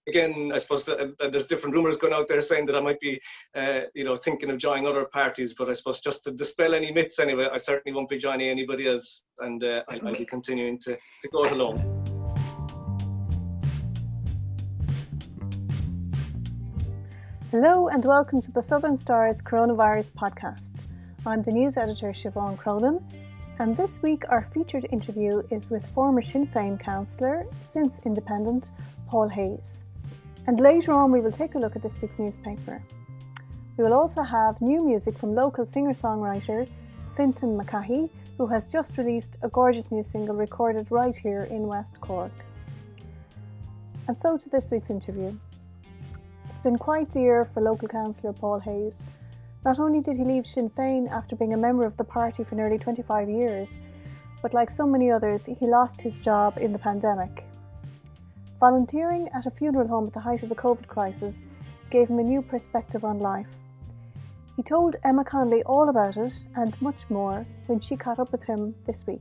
again, I suppose that there's different rumours going out there saying that I might be, thinking of joining other parties. But I suppose just to dispel any myths anyway, I certainly won't be joining anybody else, and I'll be continuing to go it alone. Hello and welcome to the Southern Star's Coronavirus Podcast. I'm the news editor Siobhan Cronin, and this week our featured interview is with former Sinn Féin councillor, since independent, Paul Hayes. And later on we will take a look at this week's newspaper. We will also have new music from local singer-songwriter Fintan McKahey, who has just released a gorgeous new single recorded right here in West Cork. And so to this week's interview. It's been quite the year for local councillor Paul Hayes. Not only did he leave Sinn Féin after being a member of the party for nearly 25 years, but like so many others, he lost his job in the pandemic. Volunteering at a funeral home at the height of the COVID crisis gave him a new perspective on life. He told Emma Connolly all about it and much more when she caught up with him this week.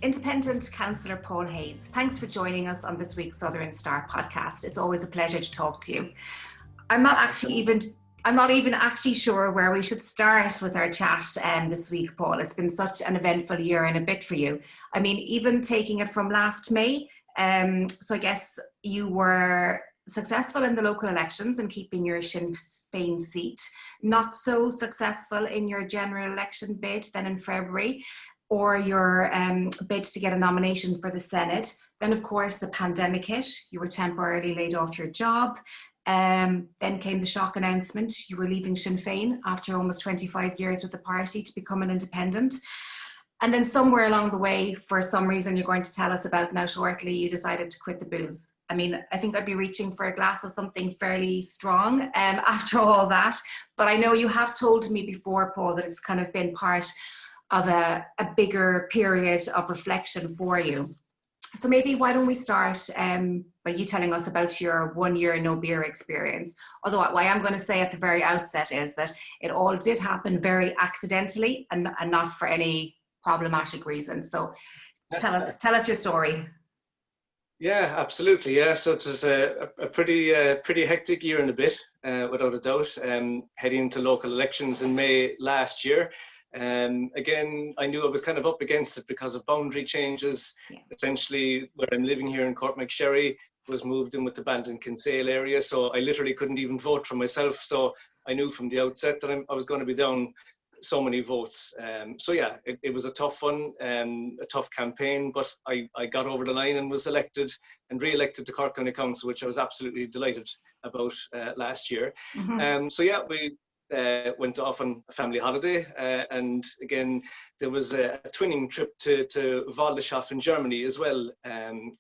Independent Councillor Paul Hayes, thanks for joining us on this week's Southern Star podcast. It's always a pleasure to talk to you. I'm not even actually sure where we should start with our chat this week, Paul. It's been such an eventful year and a bit for you. I mean, even taking it from last May, so I guess you were successful in the local elections and keeping your Sinn Fein seat, not so successful in your general election bid then in February, or your bid to get a nomination for the Senate. Then of course the pandemic hit, you were temporarily laid off your job. Then came the shock announcement, you were leaving Sinn Féin after almost 25 years with the party to become an independent. And then somewhere along the way, for some reason you're going to tell us about now shortly, you decided to quit the booze. I mean, I think I'd be reaching for a glass of something fairly strong after all that. But I know you have told me before, Paul, that it's kind of been part of a bigger period of reflection for you. So maybe why don't we start by you telling us about your 1 year no beer experience. Although what I am going to say at the very outset is that it all did happen very accidentally and not for any problematic reasons. So tell us your story. Yeah, absolutely. Yeah, so it was a pretty hectic year and a bit, without a doubt. Heading into local elections in May last year. Again, I knew I was kind of up against it because of boundary changes. Yeah. Essentially, where I'm living here in Courtmacsherry was moved in with the Ballinkinsale area, so I literally couldn't even vote for myself. So I knew from the outset that I was going to be down so many votes. So yeah, it was a tough one, a tough campaign, but I got over the line and was elected and re-elected to Cork County Council, which I was absolutely delighted about last year. Mm-hmm. So yeah, we went off on a family holiday, and again there was a twinning trip to Waldeshof in Germany as well,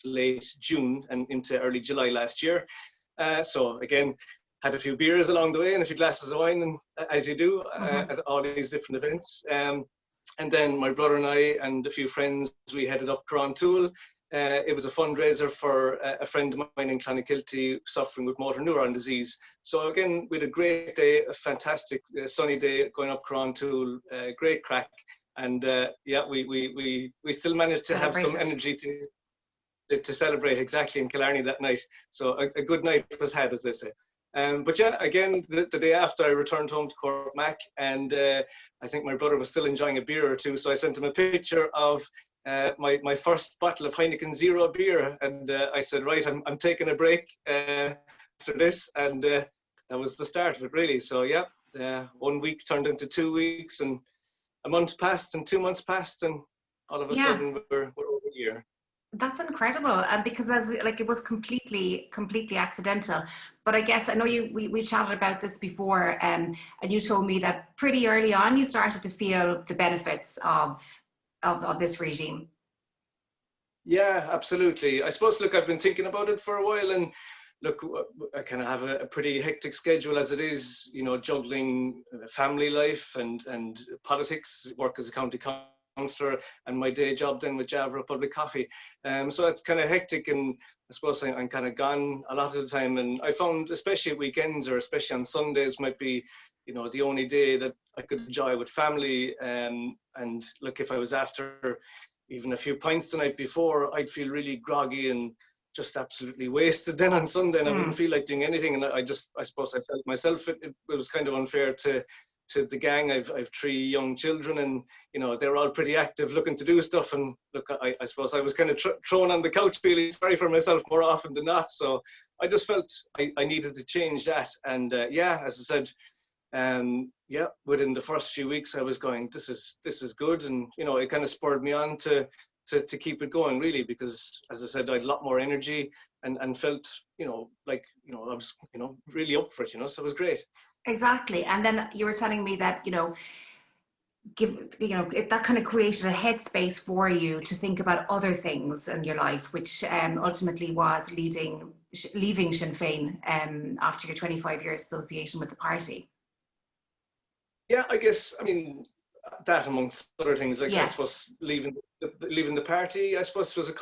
late June and into early July last year. So again, had a few beers along the way and a few glasses of wine, and as you do at all these different events. And then my brother and I and a few friends, we headed up Clr. It was a fundraiser for a friend of mine in Clonakilty suffering with motor neuron disease. So again, we had a great day, a fantastic sunny day going up Clr, great crack. And yeah, we still managed to have some energy to celebrate exactly in Killarney that night. So a good night was had, as they say. But yeah, again, the day after I returned home to Courtmac, and I think my brother was still enjoying a beer or two, so I sent him a picture of my first bottle of Heineken Zero beer, and I said, right, I'm taking a break after this, and that was the start of it, really. So yeah, 1 week turned into 2 weeks, and a month passed, and 2 months passed, and all of a sudden we're over a year. That's incredible, and because it was completely accidental. But I guess I know we chatted about this before, and you told me that pretty early on you started to feel the benefits of this regime. Yeah, absolutely. I suppose, look, I've been thinking about it for a while, and look, I kind of have a pretty hectic schedule as it is, you know, juggling family life and politics, work as a county councillor, and my day job then with Java Republic Coffee. So it's kind of hectic, and I suppose I'm kind of gone a lot of the time. And I found, especially at weekends or especially on Sundays, might be, you know, the only day that I could enjoy with family. And look, if I was after even a few pints the night before, I'd feel really groggy and just absolutely wasted then on Sunday, and I wouldn't feel like doing anything. And I suppose I felt myself, it was kind of unfair to the gang. I've 3 young children, and they're all pretty active, looking to do stuff. And look, I suppose I was kind of thrown on the couch, feeling sorry for myself more often than not. So I just felt I needed to change that. And as I said, within the first few weeks, I was going, this is good, and it kind of spurred me on to keep it going, really, because as I said, I had a lot more energy and felt I was really up for it, so it was great. Exactly. And then you were telling me that that kind of created a headspace for you to think about other things in your life, which ultimately was leaving Sinn Féin after your 25 years association with the party. Yeah, I guess, that amongst other things, I suppose leaving the party, I suppose, was a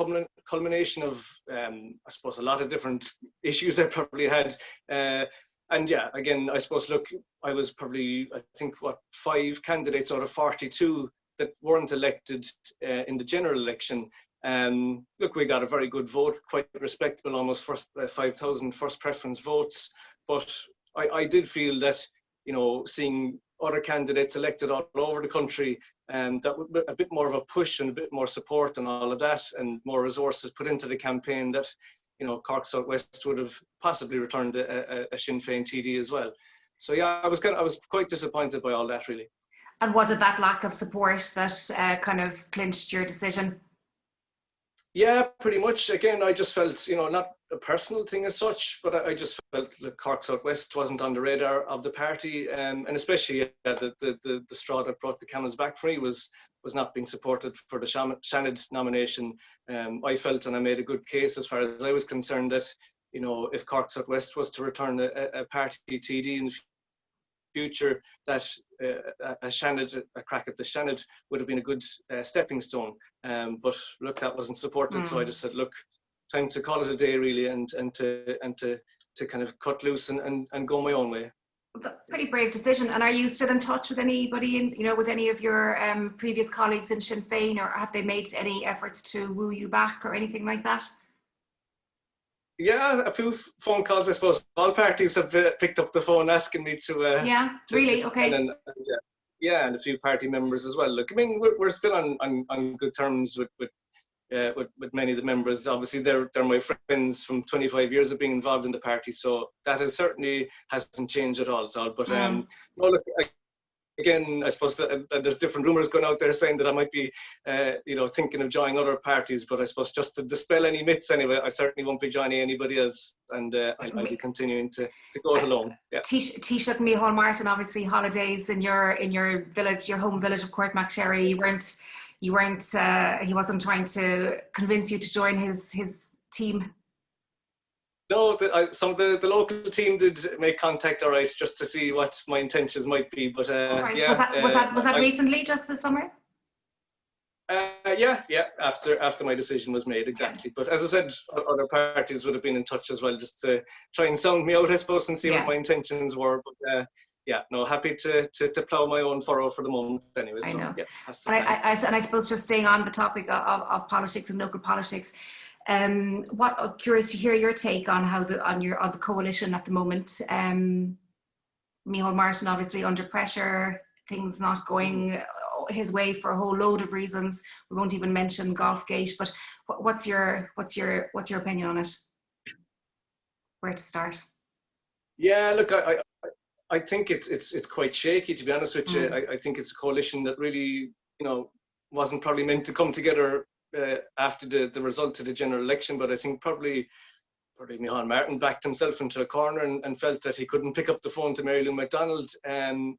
culmination of, I suppose, a lot of different issues I probably had. And yeah, again, I suppose, look, I was probably, I think, 5 candidates out of 42 that weren't elected in the general election. Look, we got a very good vote, quite respectable, almost 5,000 first preference votes. But I did feel that, seeing other candidates elected all over the country, that would be a bit more of a push and a bit more support and all of that, and more resources put into the campaign, that Cork South West would have possibly returned a Sinn Féin TD as well. So yeah, I was quite disappointed by all that, really. And was it that lack of support that kind of clinched your decision? Yeah, pretty much. Again, I just felt, not a personal thing as such, but I just felt like Cork South West wasn't on the radar of the party, and especially the straw that brought the camels back for me was not being supported for the Shannon nomination. I felt, and I made a good case as far as I was concerned, that if Cork South West was to return a party TD in the future, that a crack at the Shannon would have been a good stepping stone. But look, that wasn't supported, so I just said, look, time to call it a day, really, and to kind of cut loose and go my own way. Pretty brave decision. And are you still in touch with anybody with any of your previous colleagues in Sinn Féin, or have they made any efforts to woo you back or anything like that? Yeah, a few phone calls, I suppose. All parties have picked up the phone asking me to. Okay. And a few party members as well. Look, we're still on good terms with many of the members. Obviously, they're my friends from 25 years of being involved in the party, so that certainly hasn't changed at all. But no, look, again, I suppose that there's different rumours going out there saying that I might be, thinking of joining other parties. But I suppose just to dispel any myths, anyway, I certainly won't be joining anybody else, and I'll be continuing to go it alone. Yeah. Taoiseach Micheál Martin, obviously holidays in your village, your home village of Courtmacsherry. He wasn't trying to convince you to join his team. No, the local team did make contact, all right, just to see what my intentions might be. But right. Was that recently, just this summer? After my decision was made, exactly. But as I said, other parties would have been in touch as well, just to try and sound me out, I suppose, and see what my intentions were. But happy to plough my own furrow for the moment, anyway. So, I know. Yeah, and I suppose, just staying on the topic of politics and local politics, curious to hear your take on the coalition at the moment. Micheál Martin obviously under pressure, things not going his way for a whole load of reasons. We won't even mention Golfgate, but what's your opinion on it? Where to start? Yeah, look, I think it's quite shaky, to be honest with you. I think it's a coalition that really, wasn't probably meant to come together after the result of the general election. But I think probably Micheál Martin backed himself into a corner and felt that he couldn't pick up the phone to Mary Lou McDonald,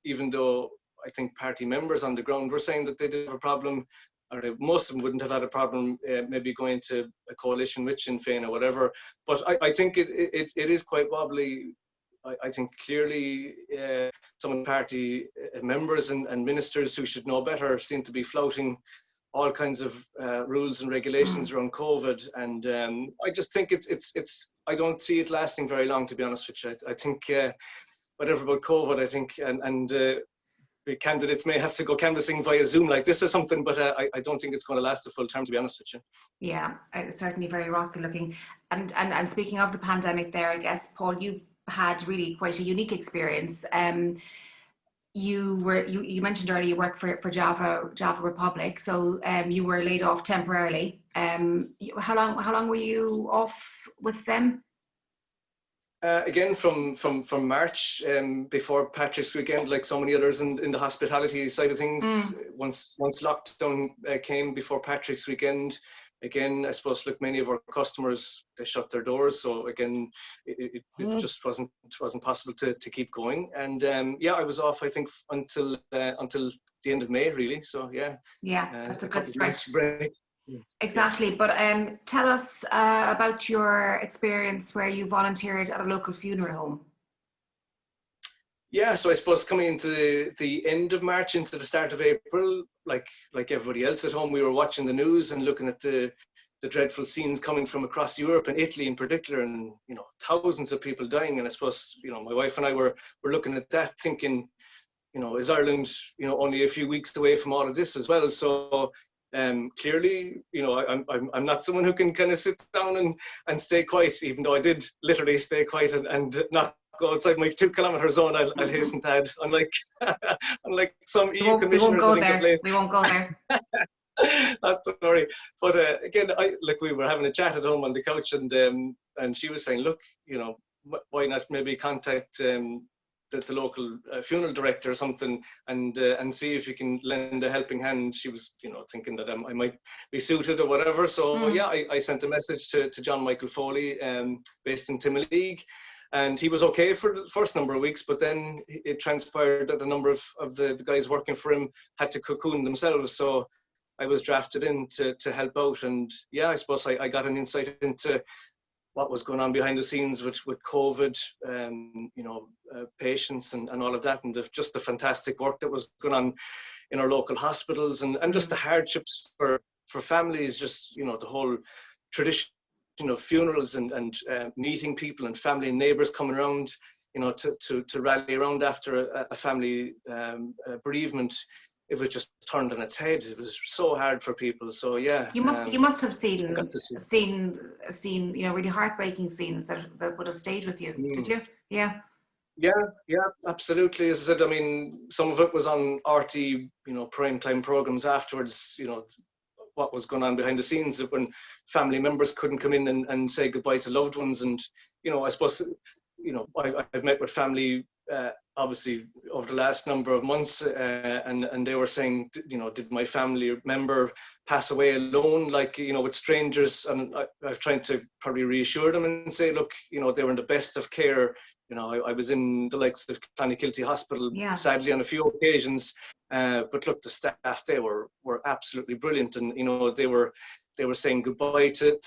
even though I think party members on the ground were saying that they did have a problem, or most of them wouldn't have had a problem maybe going to a coalition with Sinn Féin or whatever. But I think it is quite wobbly. I think clearly some of the party members and ministers who should know better seem to be flouting all kinds of rules and regulations around COVID, and I just think it's I don't see it lasting very long, to be honest with you. I think whatever about COVID, I think, and the candidates may have to go canvassing via Zoom like this or something, but I don't think it's going to last a full term, to be honest with you. Yeah, certainly very rocky looking. And speaking of the pandemic there, I guess, Paul, you've had really quite a unique experience. You mentioned earlier you work for Java Republic, so you were laid off temporarily. How long were you off with them? Again, from March, before Patrick's weekend, like so many others in the hospitality side of things. Once lockdown came before Patrick's weekend, again, I suppose, look, many of our customers, they shut their doors. So again, it just wasn't possible to keep going. And yeah, I was off, I think, until the end of May, really. So yeah. Yeah, that's a good stretch. Break. Exactly. Yeah. But tell us about your experience where you volunteered at a local funeral home. Yeah, so I suppose coming into the end of March, into the start of April, like everybody else at home, we were watching the news and looking at the dreadful scenes coming from across Europe and Italy in particular, and thousands of people dying. And I suppose my wife and I were looking at that, thinking, is Ireland only a few weeks away from all of this as well? So clearly, I'm not someone who can kind of sit down and stay quiet, even though I did literally stay quiet and not go outside my 2 kilometre zone. I'll hasten to add, unlike some EU commissioners. We won't go there. Not to worry. But again, we were having a chat at home on the couch, and she was saying, look, why not maybe contact the local funeral director or something, and see if you can lend a helping hand. She was, thinking that I might be suited or whatever. So yeah, I sent a message to John Michael Foley, based in Timoleague, and he was okay for the first number of weeks. But then it transpired that a number of the guys working for him had to cocoon themselves. So I was drafted in to help out, and yeah, I suppose I got an insight into what was going on behind the scenes with COVID, patients and all of that, and just the fantastic work that was going on in our local hospitals, and just the hardships for families, just, the whole tradition of funerals and meeting people and family and neighbours coming around, to rally around after a family bereavement. It was just turned on its head. It was so hard for people. So yeah, you must have seen really heartbreaking scenes that would have stayed with you. Did you? Yeah, absolutely. As I said, I mean, some of it was on RT, prime time programs afterwards. What was going on behind the scenes, when family members couldn't come in and say goodbye to loved ones. And I suppose I've met with family obviously over the last number of months, and they were saying, did my family member pass away alone, with strangers? And I've tried to probably reassure them and say, look, they were in the best of care. I was in the likes of Clonakilty Hospital, sadly, on a few occasions, but look, the staff, they were absolutely brilliant, and they were saying goodbye to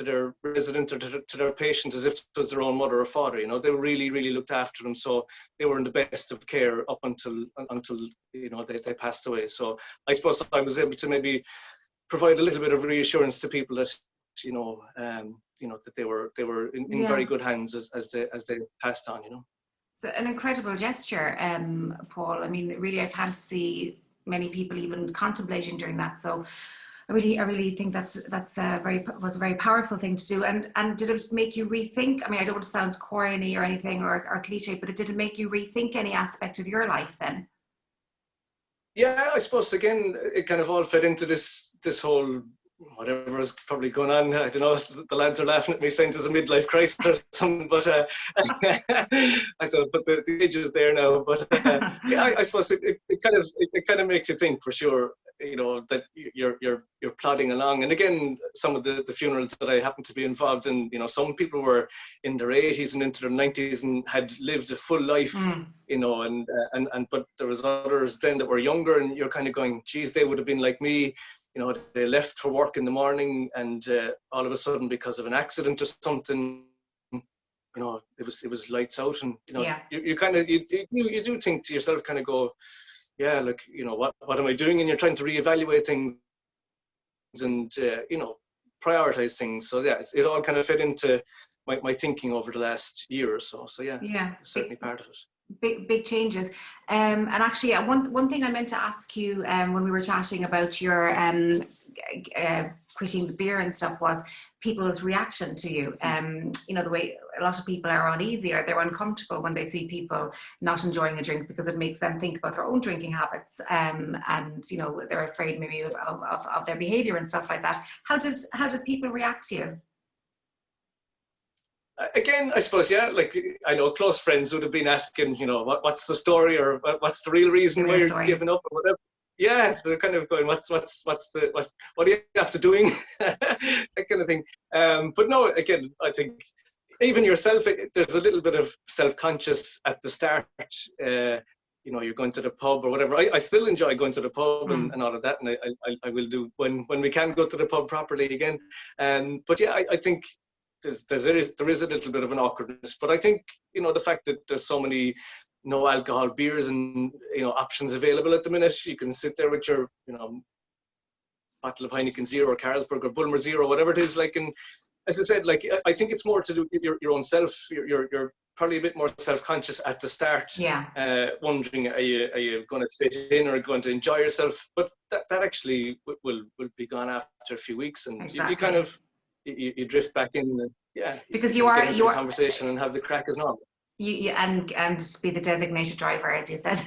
their resident or to their patient as if it was their own mother or father. They really, really looked after them. So they were in the best of care up until they passed away. So I suppose I was able to maybe provide a little bit of reassurance to people that that they were in very good hands as they passed on. So an incredible gesture, Paul. I mean, really, I can't see many people even contemplating doing that. So I really think was a very powerful thing to do. And did it make you rethink? I mean, I don't want to sound corny or anything or cliche, but did it make you rethink any aspect of your life then? Yeah, I suppose again it kind of all fed into this whole whatever is probably going on. I don't know, the lads are laughing at me saying there's a midlife crisis or something, but I don't put the age is there now. But yeah, I suppose it kind of makes you think, for sure, that you're plodding along. And again, some of the funerals that I happened to be involved in, some people were in their 80s and into their 90s and had lived a full life, and but there was others then that were younger, and you're kind of going, geez, they would have been like me. They left for work in the morning, and all of a sudden, because of an accident or something, it was lights out, and you kind of you do think to yourself, kind of go, yeah, look, what am I doing? And you're trying to reevaluate things and prioritize things. So yeah, it all kind of fed into my thinking over the last year or so. So yeah, certainly part of it. big changes. And actually, one thing I meant to ask you when we were chatting about your quitting the beer and stuff was people's reaction to you. You know, the way a lot of people are uneasy or they're uncomfortable when they see people not enjoying a drink because it makes them think about their own drinking habits, and you know, they're afraid maybe of their behaviour and stuff like that. How did people react to you? Again, I suppose, yeah, like I know close friends would have been asking, you know, what's the story, or what's the real reason why you're giving up, or whatever. Yeah, they're kind of going, what are you after doing? That kind of thing. But no, again, I think even yourself, there's a little bit of self-conscious at the start. You know, you're going to the pub or whatever. I still enjoy going to the pub and all of that, and I will do when we can go to the pub properly again. But yeah, I think there is a little bit of an awkwardness, but I think, you know, the fact that there's so many no alcohol beers and, you know, options available at the minute, you can sit there with your, you know, bottle of Heineken Zero or Carlsberg or Bulmer Zero, whatever it is, like, and as I said, like, I think it's more to do with your own self. You're probably a bit more self-conscious at the start, wondering, are you going to fit in or going to enjoy yourself? But that actually will be gone after a few weeks, and you kind of you drift back in, because you are conversation and have the crack as normal. And be the designated driver, as you said.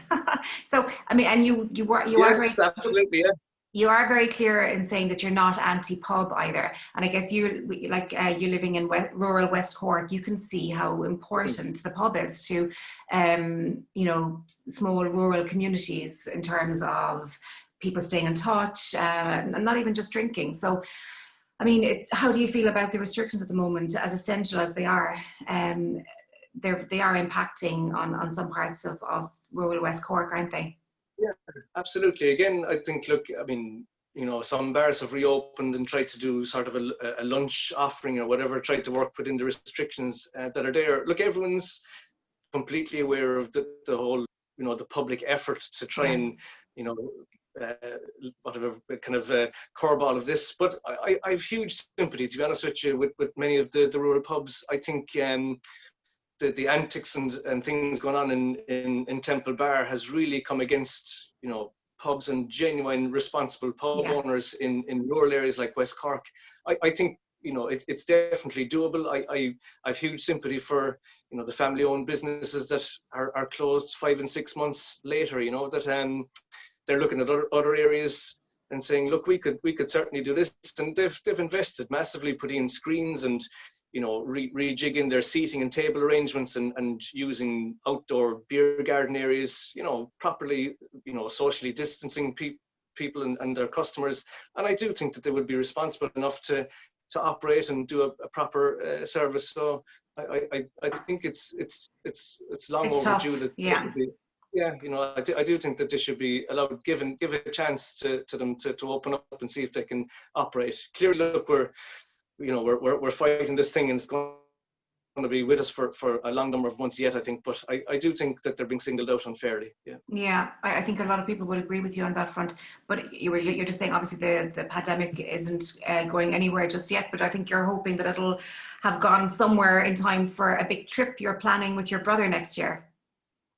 So I mean, and you are very, absolutely, yeah. You are very clear in saying that you're not anti-pub either. And I guess you living in rural West Cork, you can see how important the pub is to, you know, small rural communities in terms of people staying in touch, and not even just drinking. So, I mean, how do you feel about the restrictions at the moment, as essential as they are? They are impacting on some parts of rural West Cork, aren't they? Yeah, absolutely. Again, I think, look, I mean, you know, some bars have reopened and tried to do sort of a lunch offering or whatever, tried to work within the restrictions that are there. Look, everyone's completely aware of the whole, you know, the public effort to try and, you know, whatever kind of curb all of this. But I have huge sympathy, to be honest with you, with many of the rural pubs. I think the antics and things going on in Temple Bar has really come against, you know, pubs and genuine responsible pub owners in rural areas like West Cork. I think, you know, it's definitely doable. I have huge sympathy for, you know, the family-owned businesses that are closed 5 and 6 months later, you know, that they're looking at other areas and saying, look, we could certainly do this. And they've invested massively, putting in screens and, you know, rejigging their seating and table arrangements and using outdoor beer garden areas, you know, properly, you know, socially distancing people and their customers. And I do think that they would be responsible enough to operate and do a proper service. So I think it's long overdue that you know, I do think that they should be allowed, give a chance to them to open up and see if they can operate. Clearly, look, we're fighting this thing, and it's going to be with us for a long number of months yet, I think. But I do think that they're being singled out unfairly. Yeah, I think a lot of people would agree with you on that front. But you're just saying, obviously, the pandemic isn't going anywhere just yet. But I think you're hoping that it'll have gone somewhere in time for a big trip you're planning with your brother next year.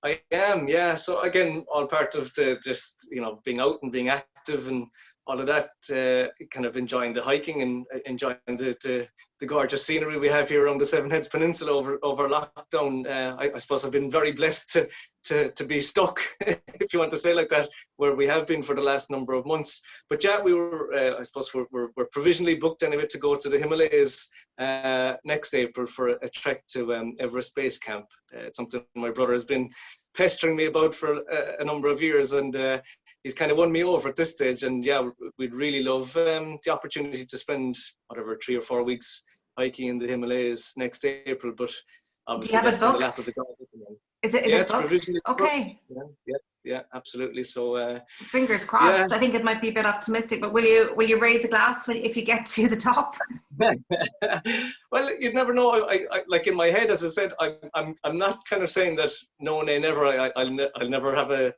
I am, yeah. So again, all part of just, you know, being out and being active and all of that, kind of enjoying the hiking and enjoying the gorgeous scenery we have here around the Seven Heads Peninsula over lockdown. I suppose I've been very blessed to be stuck, if you want to say like that, where we have been for the last number of months. But yeah, we were, I suppose we're provisionally booked anyway to go to the Himalayas next April for a trek to Everest Base Camp. It's something my brother has been pestering me about for a number of years, and he's kind of won me over at this stage. And yeah, we'd really love the opportunity to spend whatever 3 or 4 weeks hiking in the Himalayas next April. But obviously, do you have it booked? Is it booked? Okay. yeah, absolutely. So fingers crossed. I think it might be a bit optimistic, but will you raise a glass if you get to the top? Well, you'd never know. I like in my head, as I said, I'm not kind of saying that no, nay, never. I'll never have a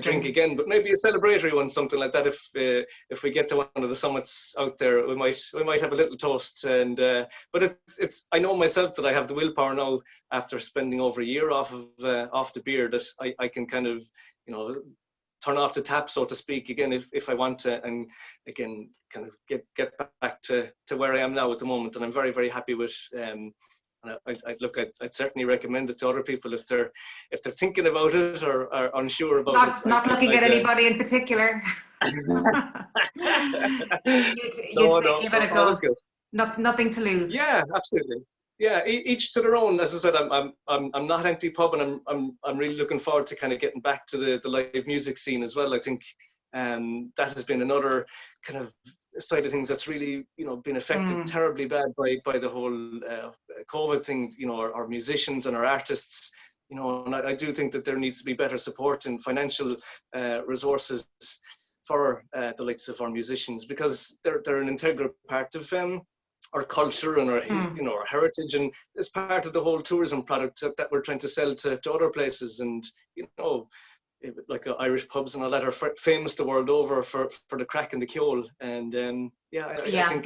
drink again, but maybe a celebratory one, something like that. If we get to one of the summits out there, we might have a little toast. And but it's I know myself that I have the willpower now, after spending over a year off the beer, that I can kind of, you know, turn off the tap, so to speak, again if I want to, and again kind of get back to where I am now at the moment. And I'm very, very happy with. And I'd certainly recommend it to other people if they're thinking about it or are unsure about it. Not looking at anybody in particular. You'd say give it a go. Nothing to lose. Yeah, absolutely. Yeah, each to their own. As I said, I'm not anti-pub, and I'm really looking forward to kind of getting back to the live music scene as well. I think that has been another kind of side of things that's really, you know, been affected terribly bad by the whole COVID thing. You know, our musicians and our artists. You know, and I do think that there needs to be better support and financial resources for the likes of our musicians, because they're an integral part of our culture and our you know, our heritage, and it's part of the whole tourism product that we're trying to sell to other places. And you know, like Irish pubs and all that are famous the world over for the crack and the Cllr. And I think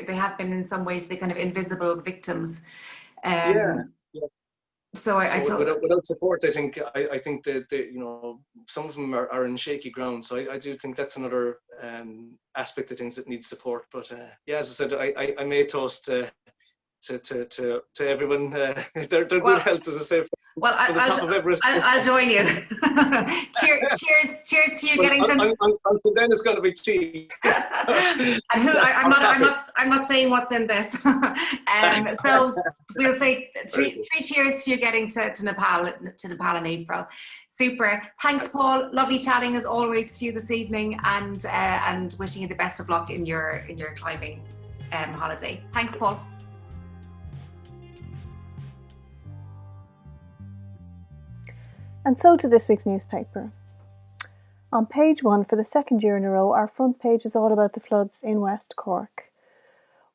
they have been in some ways the kind of invisible victims. So without support, I think that you know, some of them are in shaky ground. So I do think that's another aspect of things that needs support. But as I said, I may toast to everyone. Their good health, as I say. Well, I'll join you. Cheers to you, getting to. Until then, it's going to be tea. I'm not saying what's in this. So we'll say three cheers to you getting to Nepal in April. Super. Thanks, Paul. Lovely chatting as always to you this evening, and wishing you the best of luck in your climbing holiday. Thanks, Paul. And so to this week's newspaper. On page 1 for the second year in a row, our front page is all about the floods in West Cork.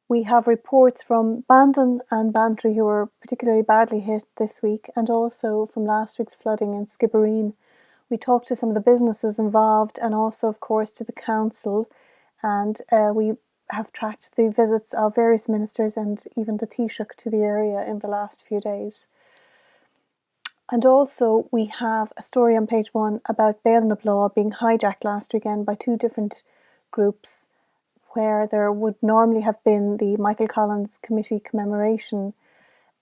We have reports from Bandon and Bantry, who were particularly badly hit this week, and also from last week's flooding in Skibbereen. We talked to some of the businesses involved, and also, of course, to the council, and we have tracked the visits of various ministers and even the Taoiseach to the area in the last few days. And also we have a story on page 1 about Béal Law being hijacked last weekend by two different groups, where there would normally have been the Michael Collins Committee commemoration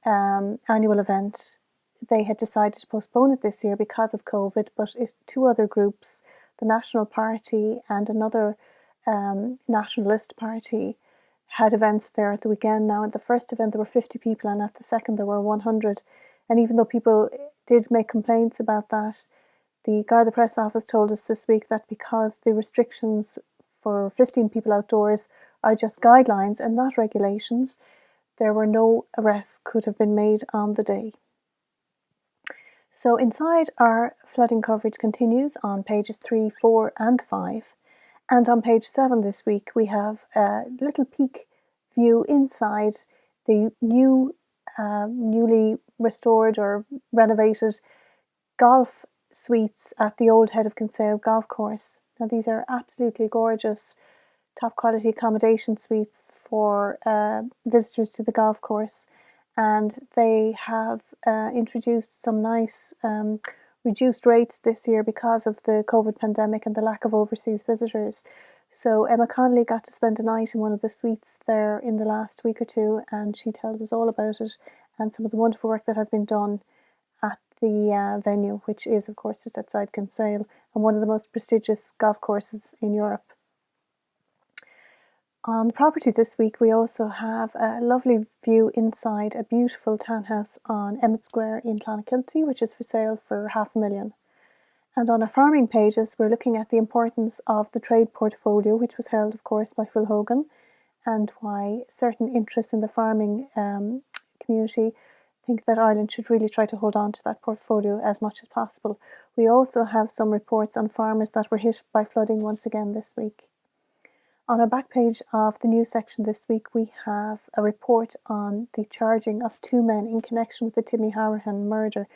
annual event. They had decided to postpone it this year because of COVID, but two other groups, the National Party and another nationalist party, had events there at the weekend. Now, at the first event there were 50 people, and at the second there were 100. And even though people did make complaints about that, the Garda Press Office told us this week that because the restrictions for 15 people outdoors are just guidelines and not regulations, there were no arrests could have been made on the day. So inside, our flooding coverage continues on pages 3, 4 and 5. And on page 7 this week we have a little peek view inside the newly restored or renovated golf suites at the old Head of Kinsale golf course. Now, these are absolutely gorgeous, top quality accommodation suites for visitors to the golf course, and they have introduced some nice reduced rates this year because of the COVID pandemic and the lack of overseas visitors. So Emma Connolly got to spend a night in one of the suites there in the last week or two, and she tells us all about it and some of the wonderful work that has been done at the venue, which is, of course, just outside Kinsale and one of the most prestigious golf courses in Europe. On the property this week, we also have a lovely view inside a beautiful townhouse on Emmett Square in Clonakilty, which is for sale for $500,000. And on our farming pages, we're looking at the importance of the trade portfolio, which was held, of course, by Phil Hogan, and why certain interests in the farming community think that Ireland should really try to hold on to that portfolio as much as possible. We also have some reports on farmers that were hit by flooding once again this week. On our back page of the news section this week, we have a report on the charging of 2 men in connection with the Timmy Harahan murder.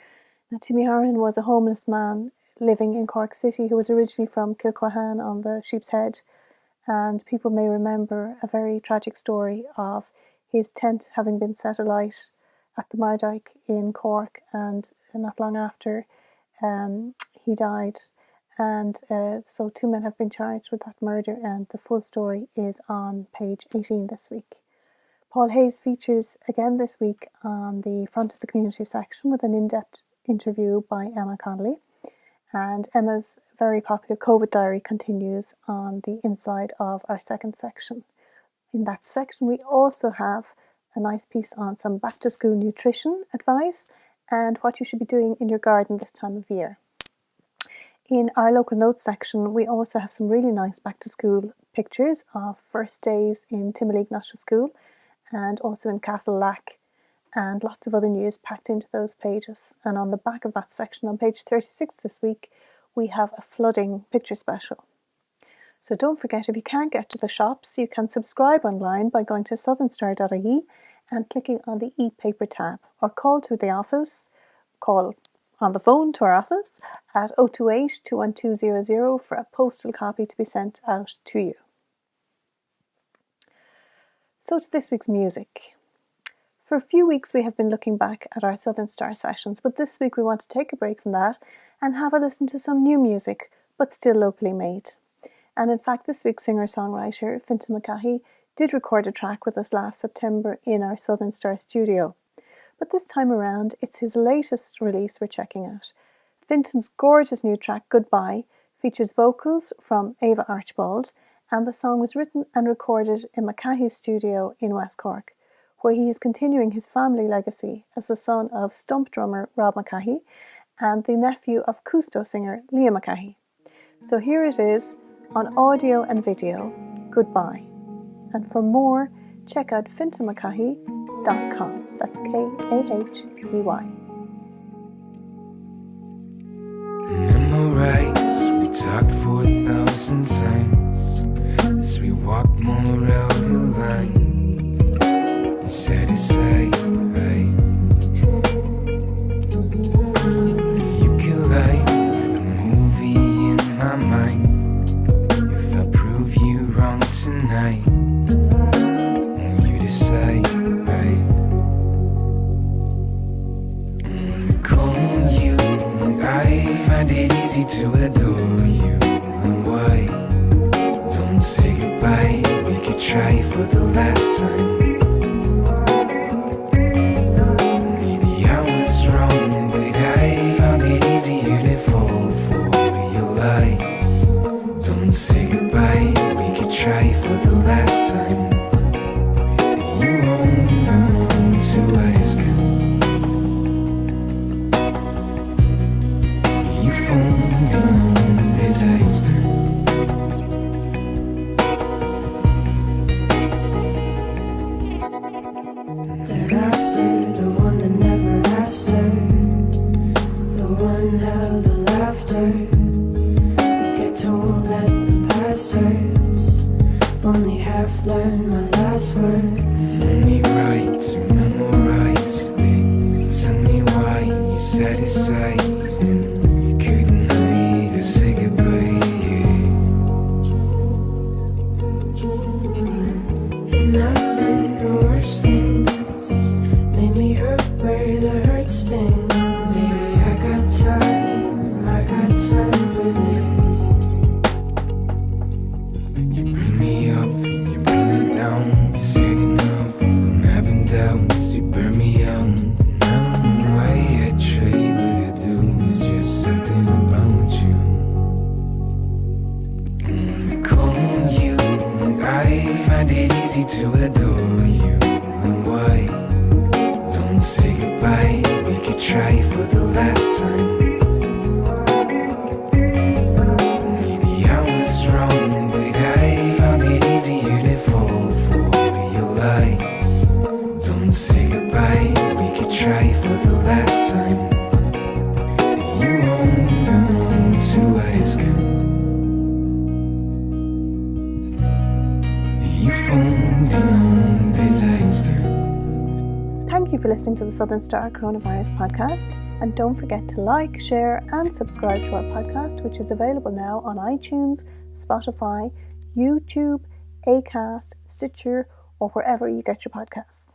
Now, Timmy Harahan was a homeless man living in Cork City who was originally from Cllr on the Sheep's Head, and people may remember a very tragic story of his tent having been set alight at the Mardyke in Cork, and not long after he died. And so 2 men have been charged with that murder, and the full story is on page 18 this week. Paul Hayes features again this week on the front of the community section with an in-depth interview by Emma Connolly. And Emma's very popular COVID diary continues on the inside of our second section. In that section, we also have a nice piece on some back-to-school nutrition advice and what you should be doing in your garden this time of year. In our local notes section, we also have some really nice back-to-school pictures of first days in Timoleague National School and also in Castle Lack, and lots of other news packed into those pages. And on the back of that section, on page 36 this week, we have a flooding picture special. So don't forget, if you can't get to the shops, you can subscribe online by going to thesouthernstarTV and clicking on the e-paper tab, or call to the office, call on the phone to our office at 028 21200 for a postal copy to be sent out to you. So to this week's music. For a few weeks we have been looking back at our Southern Star sessions, but this week we want to take a break from that and have a listen to some new music, but still locally made. And in fact, this week's singer-songwriter, Fintan McKahey, did record a track with us last September in our Southern Star studio. But this time around, it's his latest release we're checking out. Fintan's gorgeous new track, Goodbye, features vocals from Ava Archibald, and the song was written and recorded in McKahey's studio in West Cork, where he is continuing his family legacy as the son of stump drummer Rob McKahey and the nephew of Cousteau singer Liam McKahey. So here it is on audio and video, Goodbye. And for more, check out fintanmckahey.com. That's Kahey. Memorize, we talked 4,000 times as we walked more out the line. You said it's safe, right? You collide with a movie in my mind. If I prove you wrong tonight, and you decide, right? And when they call you, and I find it easy to adore you. And why don't say goodbye? We could try for the last time. Maybe I was wrong, but I found it easier to fall for your lies. Don't say goodbye, we could try for the last time. You only want to ask him. You've only known disaster. Thereafter, the one that never asked her, the one held the laughter. We get told that the past hurts. I've only half learned my last words. Only right to memorize this. Tell me why you set aside and you couldn't hide or say goodbye. And I think the worst things made me hurt where the hurt stings. Baby, I got time for this. You bring me up, you bring me down. You said enough, I'm having doubts. You burn me out, and I don't know why I trade what I do. It's just something about you. And when they call you, and I find it easy to adore you. And why don't say goodbye? We could try for the last time. Maybe I was wrong, but I found it easier to fall for your lies. Don't say goodbye, we could try for fond d'un homme désastre. Thank you for listening to the Southern Star Coronavirus Podcast. And don't forget to like, share and subscribe to our podcast, which is available now on iTunes, Spotify, YouTube, Acast, Stitcher, or wherever you get your podcasts.